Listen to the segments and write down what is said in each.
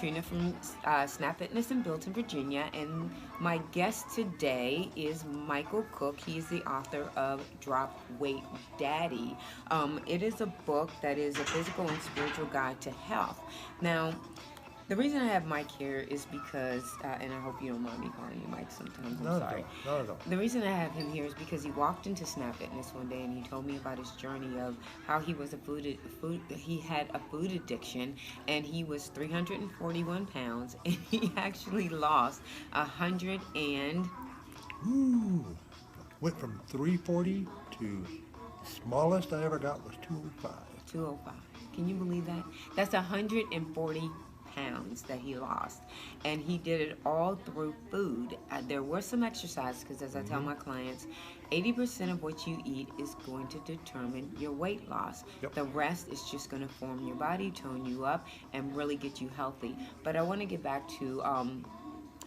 Katrina from Snapfitness in Bilton, Virginia, and my guest today is Michael Cook. He is the author of Drop Weight Daddy. It is a book that is a physical and spiritual guide to health. Now, the reason I have Mike here is because, and I hope you don't mind me calling you Mike sometimes, I'm sorry. Not at all. The reason I have him here is because he walked into Snap Fitness one day and he told me about his journey of how he was he had a food addiction, and he was 341 pounds, and he actually lost 100 and... Ooh, went from 340 to smallest I ever got was 205. 205. Can you believe that? That's 140 pounds that he lost, and he did it all through food. There were some exercises, because as I tell my clients, 80% of what you eat is going to determine your weight loss. Yep. The rest is just going to form your body, tone you up, and really get you healthy. But I want to get back to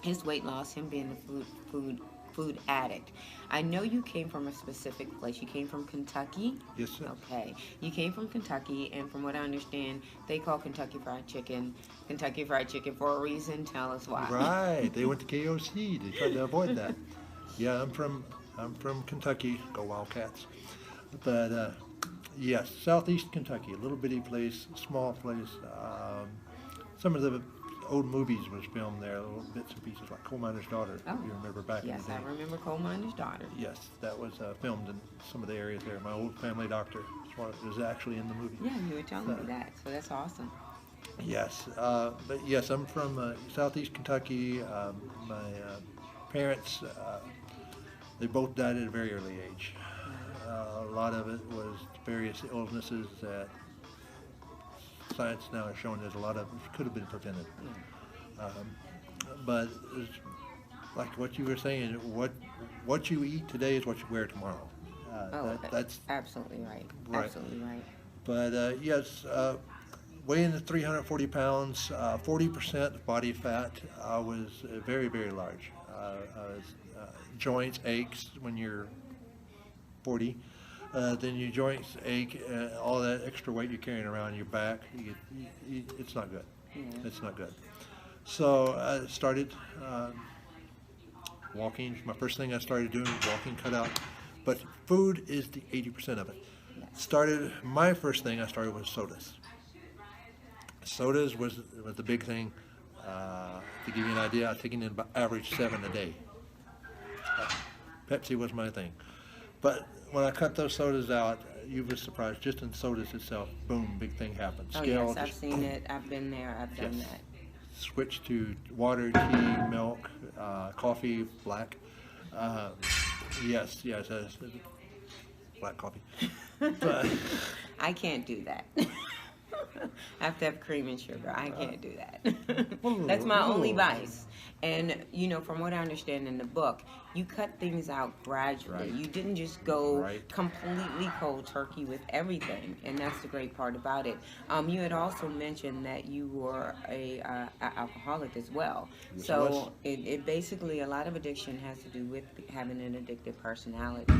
his weight loss, him being a food addict. I know you came from a specific place. You came from Kentucky? Yes, sir. Okay. You came from Kentucky, and from what I understand, they call Kentucky Fried Chicken for a reason. Tell us why. Right. They went to KOC. They tried to avoid that. Yeah, I'm from Kentucky. Go Wildcats. But yes, southeast Kentucky, a little bitty place, small place. Some of the old movies was filmed there, little bits and pieces, like Coal Miner's Daughter, if you remember back in the day. Yes, I remember Coal Miner's Daughter. Yes, that was filmed in some of the areas there. My old family doctor was actually in the movie. Yeah, you were telling me that, so that's awesome. Yes, but yes, I'm from southeast Kentucky. My parents, they both died at a very early age. A lot of it was various illnesses that science now has shown there's a lot of could have been prevented. But it's like what you were saying, what you eat today is what you wear tomorrow. That's absolutely right. Right. Absolutely right. But yes, weighing 340 pounds, 40% body fat. I was very, very large. Joints aches when you're 40. Then your joints ache, all that extra weight you're carrying around your back, it's not good. Yeah. It's not good. So I started walking. My first thing I started doing was walking, cut out. But food is the 80% of it. Yes. My first thing I started with sodas. Sodas was the big thing. To give you an idea, I was taking in about average 7 a day. Pepsi was my thing. But when I cut those sodas out, you were surprised. Just in sodas itself, boom, big thing happened. Oh yes, I've seen it. I've been there. I've done that. Switch to water, tea, milk, coffee, black. Yes, black coffee. But, I can't do that. I have to have cream and sugar. I can't do that. That's my only vice. And, you know, from what I understand in the book, you cut things out gradually. You didn't just go completely cold turkey with everything, and that's the great part about it. You had also mentioned that you were a alcoholic as well. Yes, so it basically, a lot of addiction has to do with having an addictive personality.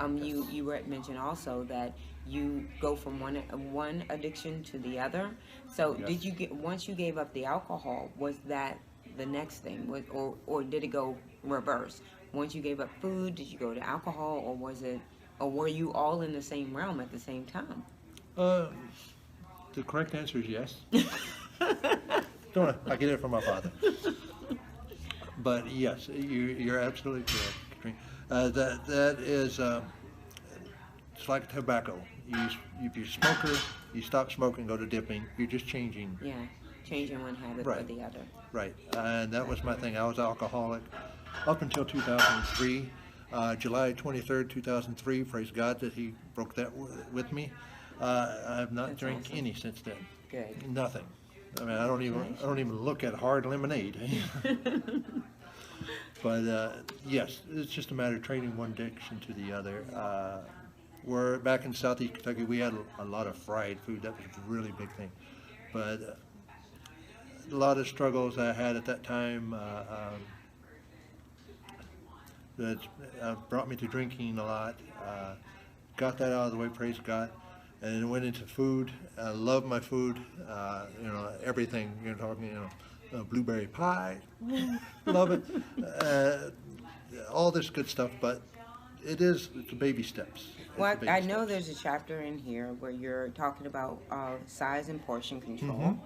You mentioned also that you go from one addiction to the other. So did you once you gave up the alcohol, was that the next thing, or did it go reverse? Once you gave up food, did you go to alcohol, or were you all in the same realm at the same time? The correct answer is yes. I get it from my father. But yes, you're absolutely correct, Katrina. That is it's like tobacco. If you're a smoker, you stop smoking, go to dipping. You're just changing. Yeah, changing one habit for the other. Right, and that was my thing. I was alcoholic up until 2003. July 23rd, 2003, praise God that he broke that with me. I have not drank any since then. Good. Nothing. I mean, I don't even look at hard lemonade. But yes, it's just a matter of trading one addiction to the other. We're back in southeast Kentucky. We had a lot of fried food. That was a really big thing. But a lot of struggles I had at that time that brought me to drinking a lot. Got that out of the way, praise God, and went into food. I love my food. Everything. You're talking, blueberry pie. Love it. Uh, all this good stuff, but it's the baby steps. It's Well, the baby I know steps. there's a chapter in here where you're talking about size and portion Hmm. control.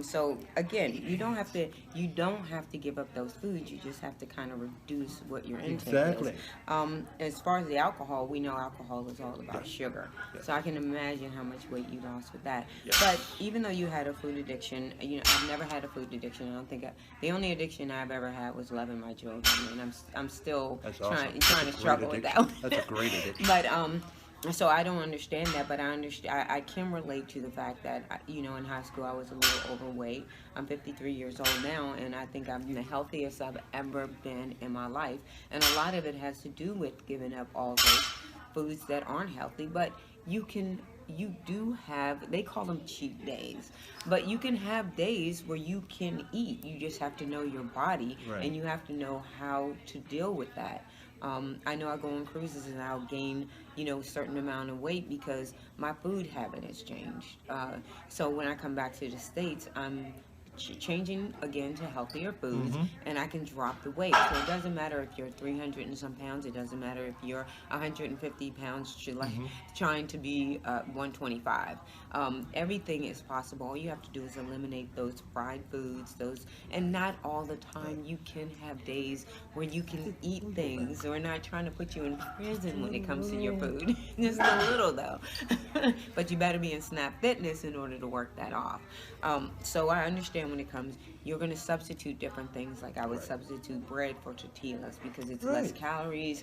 So again, you don't have to give up those foods. You just have to kind of reduce what your intake is. Exactly. As far as the alcohol, we know alcohol is all about Yes. sugar. Yes. So I can imagine how much weight you lost with that. Yes. But even though you had a food addiction, I've never had a food addiction. I don't think the only addiction I've ever had was loving my children, and I'm still That's trying awesome. trying That's to a great struggle with addiction. that. That's a great addiction. But so I don't understand that, but I understand. I can relate to the fact that in high school I was a little overweight. I'm 53 years old now, and I think I'm the healthiest I've ever been in my life. And a lot of it has to do with giving up all those foods that aren't healthy. But you do have, they call them cheat days, but you can have days where you can eat. You just have to know your body, Right. and you have to know how to deal with that. I know I go on cruises and I'll gain, a certain amount of weight because my food habit has changed. So when I come back to the States, I'm changing again to healthier foods, Hmm. and I can drop the weight. So it doesn't matter if you're 300 and some pounds. It doesn't matter if you're 150 pounds, trying to be 125. Everything is possible. All you have to do is eliminate those fried foods, and not all the time. You can have days where you can eat things. We're not trying to put you in prison when it comes to your food. Just a little though. But you better be in Snap Fitness in order to work that off. So I understand when it comes, you're going to substitute different things. Like I would Right. substitute bread for tortillas because it's Right. less calories.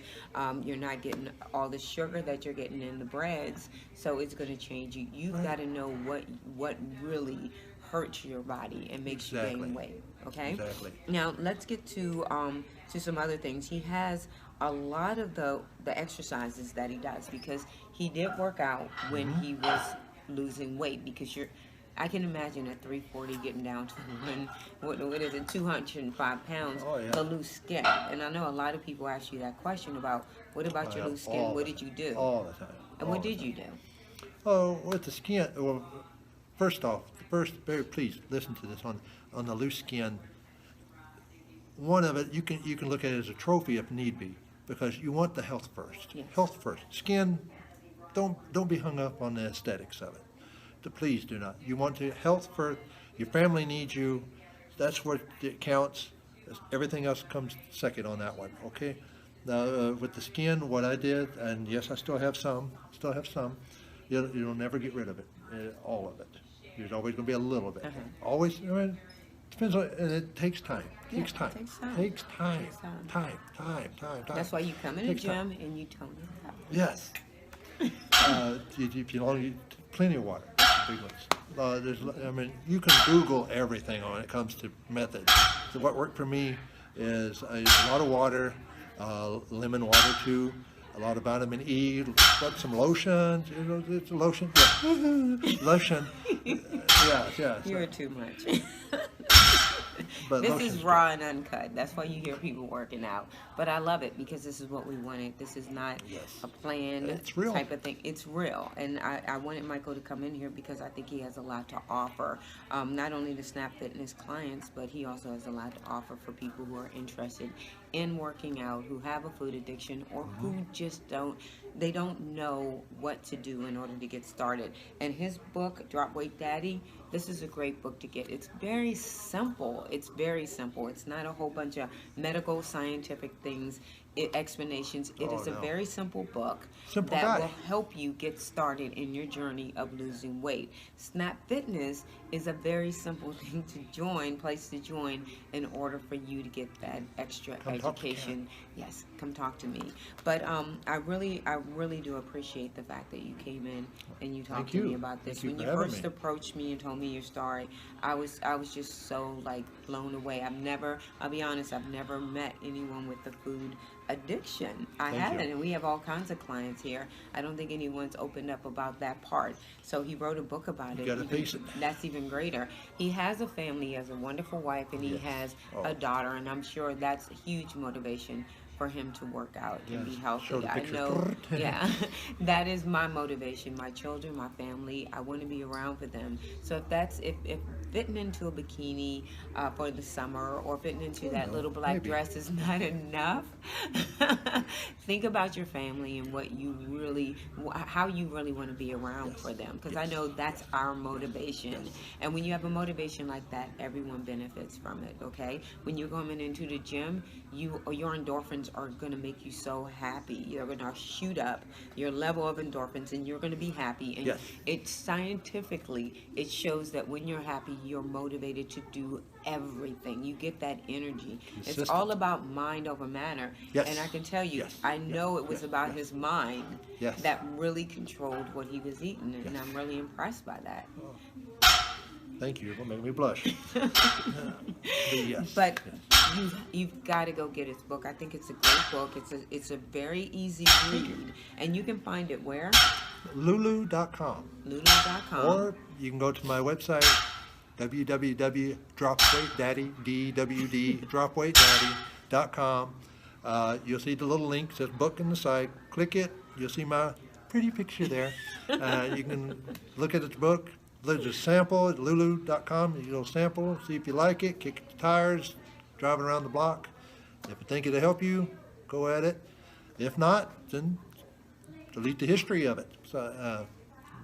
You're not getting all the sugar that you're getting in the breads, so it's going to change you. You've Right. got to know what really hurts your body and makes you Exactly. gain weight. Okay. Exactly. Now let's get to some other things. He has a lot of the exercises that he does because he did work out when Mhm. he was losing weight because I can imagine at 340 getting down to what is it, 205 pounds, Oh, yeah. the loose skin. And I know a lot of people ask you that question about what about your Yeah, loose skin? all What the did you time. do? All the time. And all what the did time. you do? Oh, with the skin. Well, first off, please listen to this on the loose skin. One of it you can look at it as a trophy if need be, because you want the health first. Yes. Health first. Skin. Don't be hung up on the aesthetics of it. Please do not. You want to health first. Your family needs you. That's what it counts. Everything else comes second on that one. Okay. Now with the skin, what I did, and yes, I still have some. You'll never get rid of it. All of it. There's always going to be a little bit. Uh-huh. Always. Depends on, and it takes time. Yeah, Takes time. it takes time. Takes time. Takes time. Time. That's why you come in the Takes time. gym and you tone it up. Yes. If you long, plenty of water. Big ones. You can Google everything when it comes to methods. So what worked for me is a lot of water, lemon water too, a lot of vitamin E, but some lotions. It's a lotion. Yeah. Lotion. Yeah. You're too much. But This lotion's is good. raw and uncut. That's why you hear people working out. But I love it because this is what we wanted. This is not Yes. a planned It's real. type of thing. It's real. And I wanted Michael to come in here because I think he has a lot to offer. Not only to Snap Fitness clients, but he also has a lot to offer for people who are interested in working out, who have a food addiction, or who just don't know what to do in order to get started. And his book, Drop Weight Daddy, this is a great book to get. It's very simple. It's not a whole bunch of medical, scientific things, explanations. It is a no. very simple book Simple that guy. will help you get started in your journey of losing weight. Snap Fitness is a very simple thing to join, place to join in order for you to get that extra Come talk to education. Yes, come talk to me. But I really do appreciate the fact that you came in and you talked Thank to me you. about this. Thank you When for you having first me. approached me and told me your story, I was just so like blown away. I'll be honest, I've never met anyone with a food addiction. I Thank haven't, you. and we have all kinds of clients here. I don't think anyone's opened up about that part. So he wrote a book about it. You gotta face it. That's even greater. He has a family, he has a wonderful wife, and he Yes. has Oh. a daughter, and I'm sure that's a huge motivation for him to work out and be Yes. healthy. Show the I pictures. know, yeah, that is my motivation. My children, my family, I want to be around for them. So if fitting into a bikini for the summer, or fitting into that little black maybe. dress is not enough, think about your family and what you really, how you really want to be around for them. Because I know that's our motivation. And when you have a motivation like that, everyone benefits from it. Okay, when you're going into the gym, your endorphins are going to make you so happy. You're going to shoot up your level of endorphins, and you're going to be happy. And Yes. it scientifically, it shows that when you're happy, you're motivated to do everything. You get that energy. It's Consistent. all about mind over matter. Yes. And I can tell you, Yes. I know it was about his mind Yes. that really controlled what he was eating, and Yes. I'm really impressed by that. Thank you. It'll make me blush. Yes. But yes. you've got to go get his book. I think it's a great book. It's a very easy read, and you can find it where? Lulu.com. Lulu.com. Or you can go to my website, dropweightdaddy.com. You'll see the little link, says book in the side. Click it. You'll see my pretty picture there. You can look at the book. There's a sample at lulu.com. You'll sample, see if you like it, kick the tires, driving around the block. If you think it'll help you, go at it. If not, then delete the history of it. So,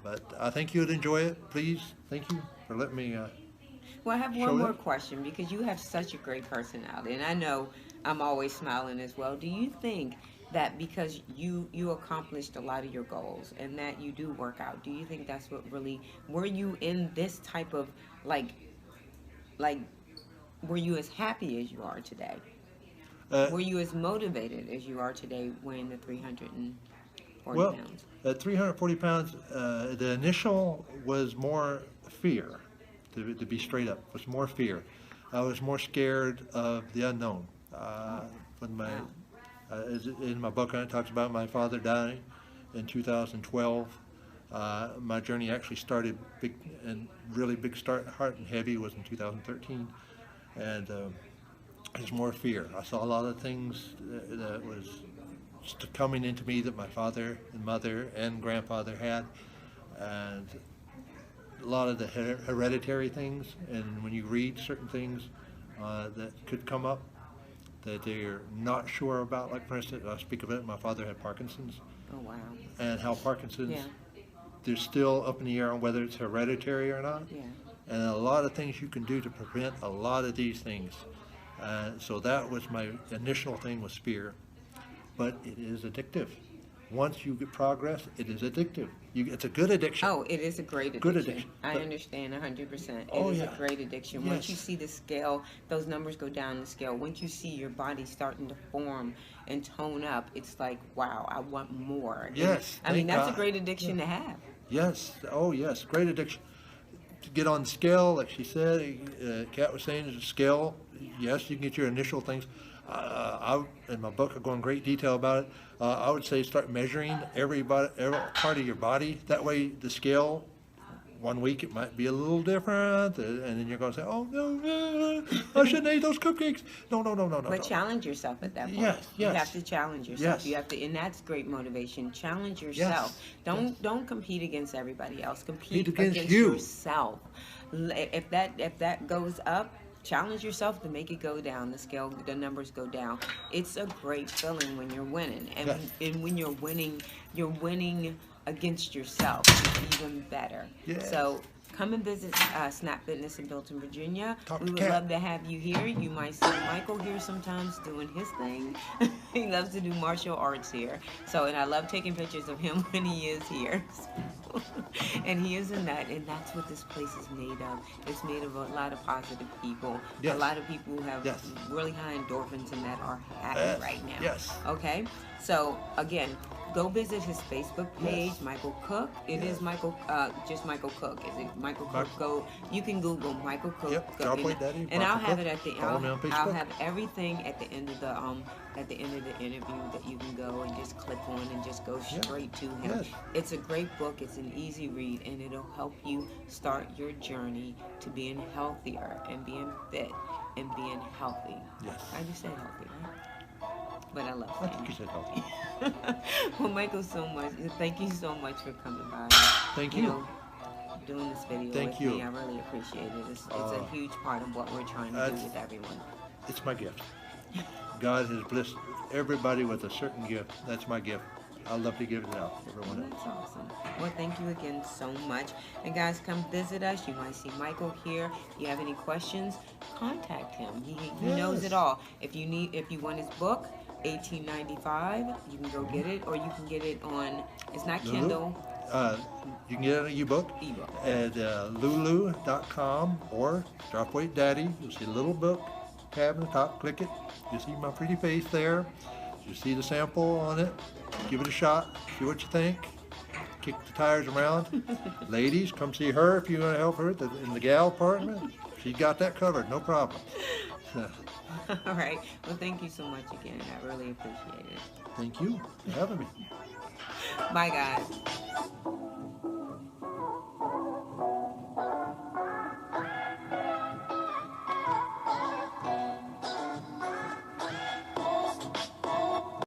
but I think you'd enjoy it. Please, thank you for letting me. Well, I have show one more that. question, because you have such a great personality, and I know I'm always smiling as well. Do you think that because you accomplished a lot of your goals and that you do work out, do you think that's what really, were you in this type of like were you as happy as you are today? Were you as motivated as you are today weighing the 340 Well, pounds? at 340 pounds, the initial was more fear, to be straight up, was more fear. I was more scared of the unknown. When my, Wow. in my book, it talks about my father dying in 2012. My journey actually started big and really big start, hard and heavy, was in 2013. And there's more fear. I saw a lot of things that was coming into me that my father and mother and grandfather had, and a lot of the hereditary things. And when you read certain things that could come up that they're not sure about, like for instance, I speak of it, my father had Parkinson's. Oh, wow. And how Parkinson's, Yeah. they're still up in the air on whether it's hereditary or not. Yeah. And a lot of things you can do to prevent a lot of these things. So that was my initial thing, was fear. But it is addictive. Once you get progress, it is addictive. It's a good addiction. Oh, it is a great addiction. Good addiction. I But- understand 100%. It Oh, is yeah. a great addiction. Once you Yes. see the scale, those numbers go down the scale. Once you see your body starting to form and tone up, it's like, wow, I want more. And, Yes, I mean, thank that's a God. great addiction to have. Yes. Oh, yes. Great addiction. To get on the scale, like she said, Kat was saying, the scale, yes, you can get your initial things. In my book, I go in great detail about it. I would say start measuring every part of your body. That way, the scale, 1 week it might be a little different, and then you're going to say, "Oh no, I shouldn't eat those cupcakes." No. But challenge yourself at that point. Yes, You yes. have to challenge yourself. Yes. You have to, and that's great motivation. Challenge yourself. Yes. Don't compete against everybody else. Compete against against you. yourself. If that goes up, challenge yourself to make it go down. The numbers go down. It's a great feeling when you're winning, and Yes. when you're winning against yourself. It's even better. Yes. So come and visit Snap Fitness in Bilton, Virginia. Talk We to would Kat. love to have you here. You might see Michael here sometimes doing his thing. He loves to do martial arts here. So, and I love taking pictures of him when he is here. And he is a nut, and that's what this place is made of. It's made of a lot of positive people. Yes. A lot of people who have Yes. really high endorphins and that are happy Yes. right now. Yes. Okay? So, again, go visit his Facebook page, Yes. Michael Cook. It Yes. is Michael, just Michael Cook. Is it Michael Cook? Michael- Go. You can Google Michael Cook. Yep, Go- Dropweight Daddy, and I'll Michael have Cook. it at the. Follow me on I'll Facebook. have everything at the end of the interview that you can go and just click on and just go Yeah. straight to him. Yes. It's a great book. It's an easy read, and it'll help you start your journey to being healthier and being fit and being healthy. Yes. I just said healthy, right? but I love I think you saying said healthy. it. Well, Michael, thank you so much for coming by. Thank You you. know, doing this video Thank with you. me. I really appreciate it. It's a huge part of what we're trying to do That's- with everyone. It's my gift. God has blessed everybody with a certain gift. That's my gift. I love to give it out. Everyone else. That's awesome. Well, thank you again so much. And guys, come visit us. You might see Michael here. If you have any questions, contact him. He knows it Yes. all. If you want his book, $18.95, you can go get it, or you can get it on. It's not Lulu? Kindle. You can get it on an ebook Ebook. at lulu.com or Dropweight Daddy. You'll see a little book tab in the top. Click it. You'll see my pretty face there. You see the sample on it. Give it a shot. See what you think. Kick the tires around. Ladies, come see her if you want to help her in the gal apartment. She got that covered. No problem. All right. Well, thank you so much again. I really appreciate it. Thank you for having me. Bye, guys.